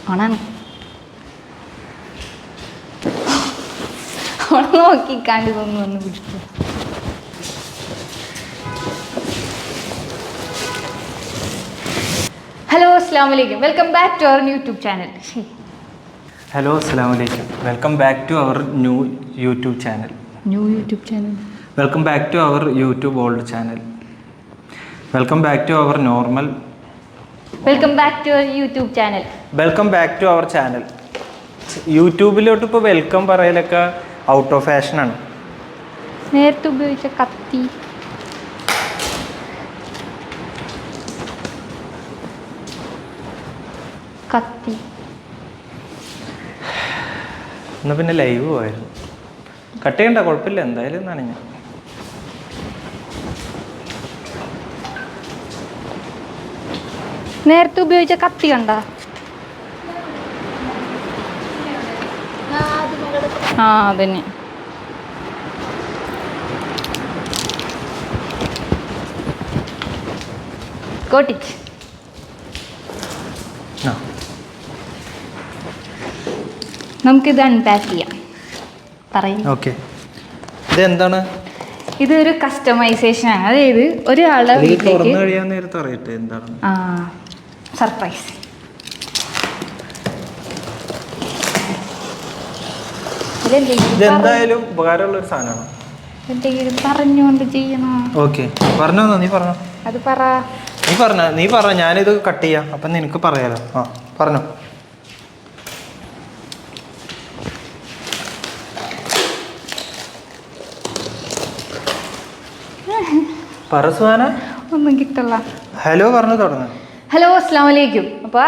ഓണാണ്. ഓണം നോക്കിക്കാണ്ട് ഇതൊന്നും ഒന്ന് പിടിച്ചു. ഹലോ അസ്സലാമു അലൈക്കും, welcome back to our YouTube channel. Hello അസ്സലാമു അലൈക്കും, welcome back to our new YouTube channel. Welcome back to our YouTube old channel. Welcome back to our normal. Welcome back to our YouTube channel. Welcome back to our channel. യൂട്യൂബിലോട്ട് ഇപ്പോൾ welcome പറയലൊക്കെ out of ഫാഷനാണ്. നേരത്തെ ഉപയോഗിച്ച കത്തി എന്നാൽ പിന്നെ live പോയായിരുന്നു. കട്ട് ചെയ്യണ്ട, കുഴപ്പമില്ല, എന്തായാലും എന്നാണ് ഞാൻ. നേരത്തെ ഉപയോഗിച്ച കത്തി കണ്ട? ആ അതന്നെ. കോട്ടിച്ച് നമുക്കിത് അൺപാക്ക് ചെയ്യാം. പറയും. ഓക്കെ, ഇതെന്താണ്? ഇതൊരു കസ്റ്റമൈസേഷൻ ആണ്. അതായത് ഒരാളുടെ വീട്ടിലേക്ക് കഴിയാൻ നേരത്തെ അറിയട്ടെ എന്താണ് സർപ്രൈസ്. ഇതെന്തായാലും ഉപകാരമുള്ള ഒരു സാധനമാണ്. എന്തെങ്കിലും പറഞ്ഞുകൊണ്ട് ചെയ്യണോ? ഓക്കെ, പറഞ്ഞോ, നീ പറഞ്ഞോ. അത് പറ. നീ പറഞ്ഞോ, ഞാനിത് കട്ട് ചെയ്യാം, അപ്പം നിനക്ക് പറയാലോ. ആ പറഞ്ഞോ. പറസുവാന ഒന്നും കിട്ടില്ല. ഹലോ പറഞ്ഞു തുടങ്ങ. ഹലോ അസ്സലാമു അലൈക്കും. അപ്പോൾ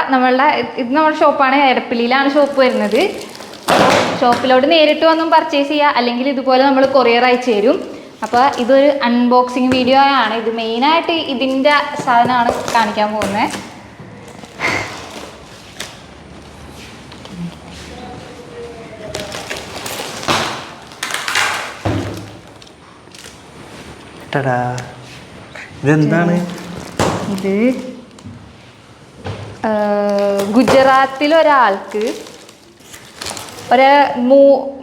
ഇത് നമ്മുടെ ഷോപ്പാണ്. എടപ്പള്ളിയിലാണ് ഷോപ്പ് വരുന്നത്. ഷോപ്പിലോട്ട് നേരിട്ട് വന്നും പർച്ചേസ് ചെയ്യുക, അല്ലെങ്കിൽ ഇതുപോലെ നമ്മൾ കൊറിയർ അയച്ചു തരും. അപ്പോൾ ഇതൊരു അൺബോക്സിങ് വീഡിയോ ആണ്. ഇത് മെയിനായിട്ട് ഇതിൻ്റെ സാധനമാണ് കാണിക്കാൻ പോകുന്നത്. ഇതെന്താണ്? ഇത് ഗുജറാത്തിലൊരാൾക്ക്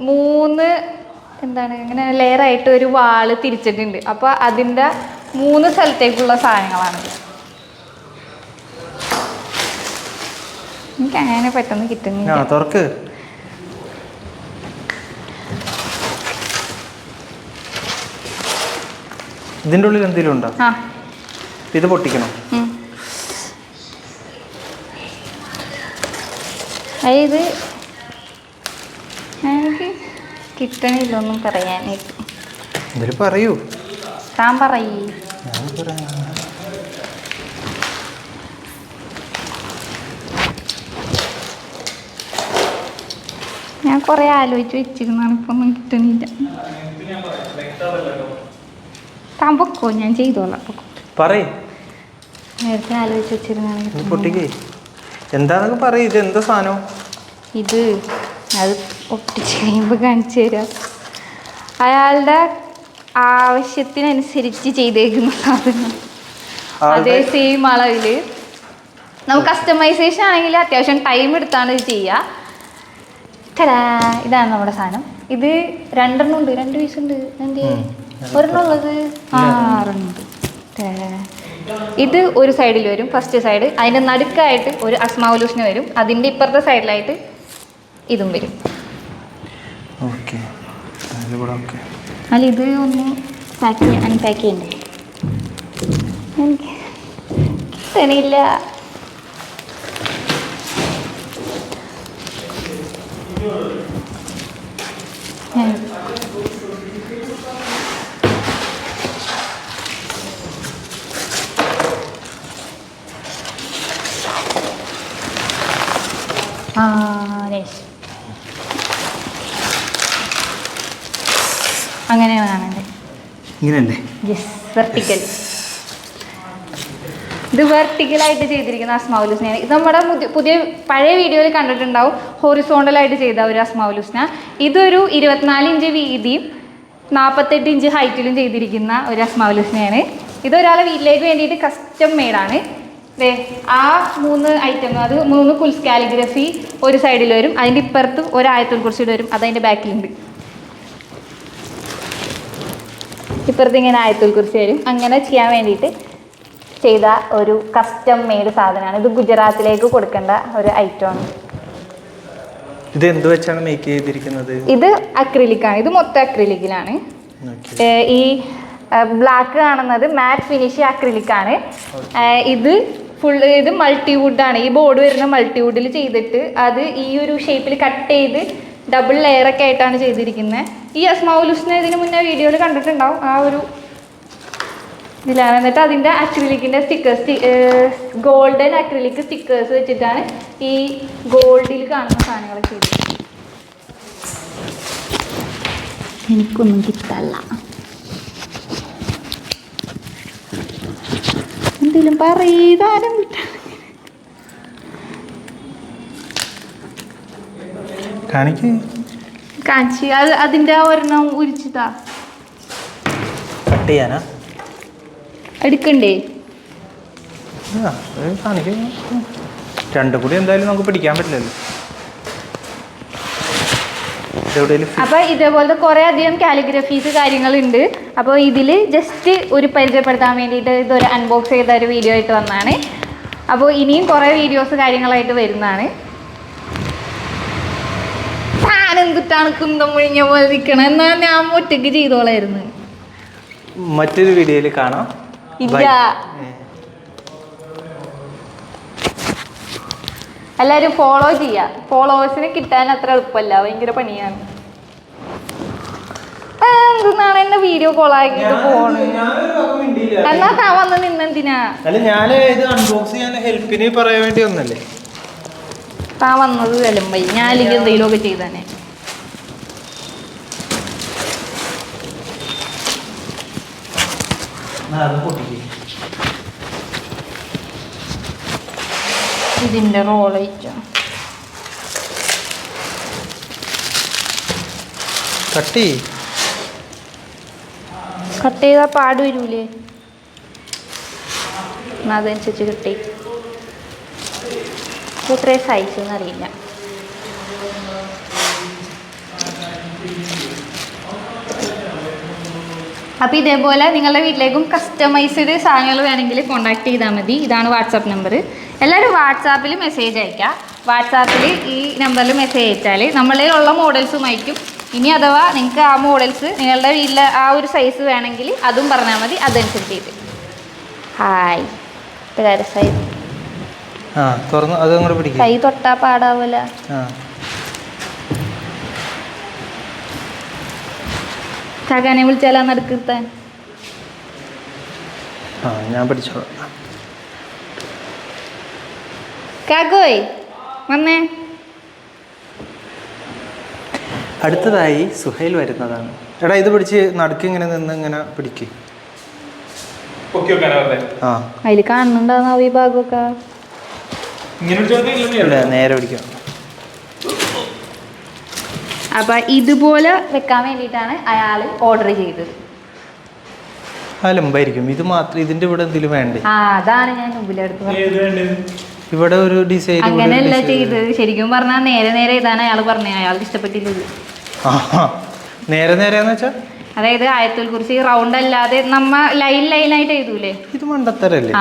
മൂന്ന് എന്താണ് ഇങ്ങനെ ലെയറായിട്ട് ഒരു വാള് തിരിച്ചിട്ടുണ്ട്. അപ്പോൾ അതിൻ്റെ 3 സ്ഥലത്തേക്കുള്ള സാധനങ്ങളാണിത്. എനിക്ക് അങ്ങനെ പെട്ടെന്ന് കിട്ടുന്നില്ല. തുറക്ക്. ഇതിൻ്റെ ഉള്ളിൽ എന്തെങ്കിലും ഉണ്ടോ? ഇത് പൊട്ടിക്കണം. അതായത് എനിക്ക് കിട്ടണില്ല ഒന്നും പറയാനായിട്ട്. എന്തെങ്കിലും പറയൂ. താൻ പറയൂ. ഞാൻ കുറേ ആലോചിച്ച് വെച്ചിരുന്നാണ്, ഇപ്പൊ ഒന്നും കിട്ടണില്ല. താൻ പൊക്കോ, ഞാൻ ചെയ്തോളാം. നേരത്തെ ആലോചിച്ച് വെച്ചിരുന്നാണ്. എന്താന്നൊക്കെ പറയും. ഇത് എന്താ സാധനം? ഇത് അത് ഒട്ടിച്ച് കഴിയുമ്പോൾ കാണിച്ചു തരാം. അയാളുടെ ആവശ്യത്തിനനുസരിച്ച് ചെയ്തേക്കുന്ന സാധനം അതേ സെയിം അളവിൽ. നമുക്ക് കസ്റ്റമൈസേഷൻ ആണെങ്കിൽ അത്യാവശ്യം ടൈം എടുത്താണ് ഇത് ചെയ്യുക. ഇതാണ് നമ്മുടെ സാധനം. ഇത് 2 ഉണ്ട്, 2 പീസുണ്ട്. എന്ത് ഒരെണ്ണം ഉള്ളത്? 6 ഉണ്ട്. ഇത് ഒരു സൈഡിൽ വരും, ഫസ്റ്റ് സൈഡ്. അതിൻ്റെ നടുക്കായിട്ട് ഒരു അസ്മാവുലൂസിന് വരും. അതിൻ്റെ ഇപ്പുറത്തെ സൈഡിലായിട്ട് ഇതും വരും. അല്ല, ഇത് ഒന്ന് അൺപാക്ക് ചെയ്യണ്ടേ? എനിക്ക് കിട്ടണില്ല. അങ്ങനെയാണ് കാണണ്ടേ? ഇങ്ങനെയല്ലേ? Yes, vertical. ഇത് വെർട്ടിക്കലായിട്ട് ചെയ്തിരിക്കുന്ന അസ്മാവുലൂസ്ന. ഇത് നമ്മുടെ പഴയ വീഡിയോയിൽ കണ്ടിട്ടുണ്ടാവും, ഹോറിസോണ്ടലായിട്ട് ചെയ്ത ഒരു അസ്മാവുലൂസ്ന. ഇതൊരു 24 ഇഞ്ച് വീതിയും 48 ഇഞ്ച് ഹൈറ്റിലും ചെയ്തിരിക്കുന്ന ഒരു അസ്മാവുലൂസ്നയാണ്. ഇതൊരാളെ വീട്ടിലേക്ക് വേണ്ടിയിട്ട് കസ്റ്റം മെയ്ഡാണ്. ദേ ആ 3 ഐറ്റം, അത് 3 കുൽസ് കാലിഗ്രഫി ഒരു സൈഡിൽ വരും, അതിൻ്റെ ഇപ്പുറത്ത് ഒരു ആയത്തുൽ കുർസി വരും, അതതിൻ്റെ ബാക്കിലുണ്ട്. ഇപ്പുറത്ത് ഇങ്ങനെ ആയത്തുൽ കുർസി വരും. അങ്ങനെ ചെയ്യാൻ വേണ്ടിയിട്ട് ചെയ്ത ഒരു കസ്റ്റം മെയ്ഡ് സാധനമാണ് ഇത്. ഗുജറാത്തിലേക്ക് കൊടുക്കേണ്ട ഒരു ഐറ്റമാണ്. ഇത് എന്ത് വെച്ചാണ് മേക്ക് ചെയ്തിരിക്കുന്നത്? ഇത് അക്രിലിക്കാണ്. ഇത് മൊത്തം അക്രിലിക്കിലാണ്. ഈ ബ്ലാക്ക് കാണുന്നത് മാറ്റ് ഫിനിഷ് അക്രിലിക്കാണ്. ഇത് ഇത് മൾട്ടിവുഡാണ്. ഈ ബോർഡ് വരുന്ന മൾട്ടിവുഡിൽ ചെയ്തിട്ട് അത് ഈ ഒരു ഷേപ്പിൽ കട്ട് ചെയ്ത് ഡബിൾ ലെയറൊക്കെ ആയിട്ടാണ് ചെയ്തിരിക്കുന്നത്. ഈ അസ്മാഉൽ ഹുസ്ന ഇതിന് മുന്നേ വീഡിയോയിൽ കണ്ടിട്ടുണ്ടാവും. ആ ഒരു ഇതിലാണ്. എന്നിട്ട് അതിൻ്റെ അക്രിലിക്കിൻ്റെ സ്റ്റിക്കേഴ്സ്, ഗോൾഡൻ അക്രിലിക് സ്റ്റിക്കേഴ്സ് വെച്ചിട്ടാണ് ഈ ഗോൾഡിൽ കാണുന്ന സാധനങ്ങളൊക്കെ ചെയ്തിരിക്കുന്നത്. എനിക്കൊന്നും കിട്ടല്ല. എന്തെങ്കിലും പറയതാനും കാണിച്ച് അത് അതിൻ്റെ ഒരെണ്ണം ഉരിച്ചിട്ടാ കട്ട് ചെയ്യാനാ എടുക്കണ്ടേ? രണ്ടും കൂടി എന്തായാലും നമുക്ക് പിടിക്കാൻ പറ്റില്ലല്ലോ. അപ്പൊ ഇതേപോലത്തെ കുറെ അധികം കാലിഗ്രഫീസ് കാര്യങ്ങളുണ്ട്. അപ്പോൾ ഇതിൽ ജസ്റ്റ് ഒരു പരിചയപ്പെടുത്താൻ വേണ്ടിയിട്ട് ഇതൊരു അൺബോക്സ് ചെയ്ത ഒരു വീഡിയോ ആയിട്ട് വന്നതാണ്. അപ്പോൾ ഇനിയും കുറേ വീഡിയോസ് കാര്യങ്ങളായിട്ട് വരുന്നതാണ്. താനെന്തിട്ടാണ് കുന്തം മുഴിഞ്ഞ പോലെ നിൽക്കണം, എന്നാൽ ഞാൻ ഒറ്റയ്ക്ക് ചെയ്തോളായിരുന്നു. മറ്റൊരു വീഡിയോയിൽ കാണാം. ഇല്ല, എല്ലാവരും ഫോളോ ചെയ്യുക. ഫോളോവേഴ്സിനെ കിട്ടാൻ അത്ര എളുപ്പമല്ല, ഭയങ്കര പണിയാണ്. എന്തിനാണ് എന്നെ വീഡിയോ കോൾ ആക്കിയിട്ട് പോണ്? എന്നാ താൻ വന്ന് നിന്നെന്തിനാ? പറയാൻ വേണ്ടി ഒന്നല്ലേ താൻ വന്നത് വിലമ്പൈ. ഞാൻ അല്ലെങ്കിൽ എന്തെങ്കിലുമൊക്കെ ചെയ്താനെ. ഇതിന്റെ റോളയിട്ടോ കട്ട് ചെയ്താൽ പാട് വരൂലേ? അതനുസരിച്ച് കിട്ടി. എത്ര സൈസ് എന്നറിയില്ല. അപ്പോൾ ഇതേപോലെ നിങ്ങളുടെ വീട്ടിലേക്കും കസ്റ്റമൈസ്ഡ് സാധനങ്ങൾ വേണമെങ്കിൽ കോൺടാക്ട് ചെയ്താൽ മതി. ഇതാണ് വാട്സാപ്പ് നമ്പർ. എല്ലാവരും വാട്സാപ്പിൽ മെസ്സേജ് അയക്കുക. വാട്സാപ്പിൽ ഈ നമ്പറിൽ മെസ്സേജ് അയച്ചാൽ നമ്മളിലുള്ള മോഡൽസും അയക്കും. ഇനി അഥവാ നിങ്ങൾക്ക് ആ മോഡൽസ് നിങ്ങളുടെ വീട്ടിലെ ആ ഒരു സൈസ് വേണമെങ്കിൽ അതും പറഞ്ഞാൽ മതി, അതനുസരിച്ച് ചെയ്ത്. ഹായ് സൈസ് കൈ തൊട്ടാ പാടാവൂല. ചകാനെ വിളിച്ചാലാ നടുക്കിർത്താൻ. ഞാൻ പഠിച്ചോളാം. കാക്കോയ് വന്നേ. അടുത്തതായി സുഹൈൽ വരുന്നതാണ്. എടാ ഇത് പിടിച്ച് നടുക്ക് ഇങ്ങനെ നിന്ന് ഇങ്ങനെ പിടിക്ക്. അതിൽ കാണുന്നുണ്ടാവുന്ന ഈ ഭാഗമൊക്കെ നേരെ പിടിക്കാം. അപ്പൊ ഇതുപോലെ വെക്കാൻ വേണ്ടിയിട്ടാണ് അയാൾ ഓർഡർ ചെയ്തത്. അലമ്പായിരിക്കും. ഇത് മാത്രം ഇതിന്റെ ഇവിടെ എന്തെങ്കിലും വേണ്ടേ? അതാണ് ഞാൻ മുമ്പിലെടുത്ത് പറഞ്ഞത്. ഇവിടെ ഒരു ഡിസൈൻ അങ്ങനെയല്ല ചെയ്തത്. ശരിക്കും പറഞ്ഞാൽ നേരെ നേരെ ഇതാണ് അയാൾ പറഞ്ഞത്. അയാൾക്ക് ഇഷ്ടപ്പെട്ടില്ലത്. നേരെ നേരെന്ന് വെച്ചാ അതായത് ആയത്തുൽ കുർസി റൗണ്ട് അല്ലാതെ നമ്മ ലൈനായിട്ട് എഴുതൂലേ? ഇത് മണ്ടത്തരല്ലേ?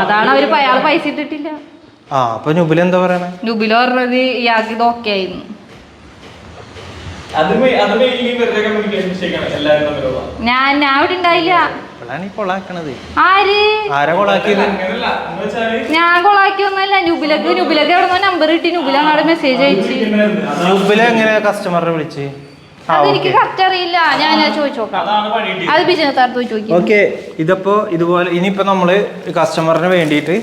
അതാണ് അവര് അയാൾ പൈസ ഇട്ടിട്ടില്ല. അപ്പൊ നുബിൽ എന്താ പറയണേ? നുബില് പറഞ്ഞത് ഇയാൾക്ക് ഇത് ഓക്കെ ആയിരുന്നു. ഞാൻ അവിടെ ഉണ്ടായില്ല. ഞാൻ കൊളാക്കിയൊന്നല്ല. നുബിലക്ക് എവിടെ നമ്പർ കിട്ടി. നുബിലാണ് മെസ്സേജ് അയച്ചു. കസ്റ്റമറെ വിളിച്ച് അതെനിക്ക് കറക്റ്റ് അറിയില്ല. ഞാൻ ചോദിച്ചോക്കാം. അത് ബിസിനസ്സാർത്ത് ചോദിക്കും. ഓക്കെ. ഇതിപ്പോ ഇതുപോലെ ഇനിയിപ്പോ നമ്മള് കസ്റ്റമറിന് വേണ്ടിയിട്ട്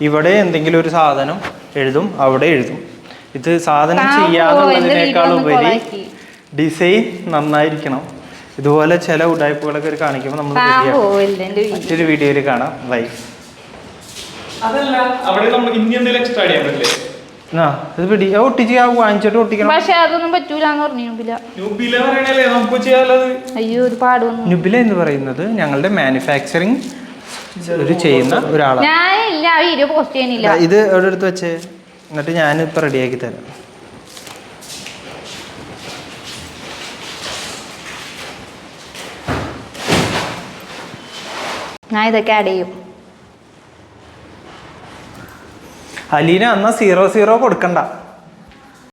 ഇവിടെ എന്തെങ്കിലും ഒരു സാധനം എഴുതും, അവിടെ എഴുതും. ഇത് സാധനം ചെയ്യാന്നുള്ളതിനേക്കാൾ ഉപരി ഡിസൈൻ നന്നായിരിക്കണം. ഇതുപോലെ ചില ഉടായ്പകളൊക്കെ കാണിക്കുമ്പോൾ നമ്മൾ മറ്റൊരു വീഡിയോയിൽ കാണാം. ബൈ. ഇത് പിടി ഒട്ടിച്ച് വാങ്ങിച്ചിട്ട് ഒട്ടിക്കണം. പക്ഷെ അതൊന്നും പറ്റൂലെന്ന് പറഞ്ഞു നുബില എന്ന് പറയുന്നത് ഞങ്ങളുടെ മാനുഫാക്ചറിങ് ഒരു ചെയ്യുന്ന ഒരാളാണ്. ഞാൻ ഇല്ല ആ വീഡിയോ പോസ്റ്റ് ചെയ്യുന്നില്ല. ഇത് എവിടെ എടുത്ത് വെച്ചേ? എന്നിട്ട് ഞാനിപ്പോൾ റെഡിയാക്കി തരാം. ഞാൻ ഇതൊക്കെ ആഡ് ചെയ്യും. അലീന എന്നാൽ 0-0 കൊടുക്കണ്ട.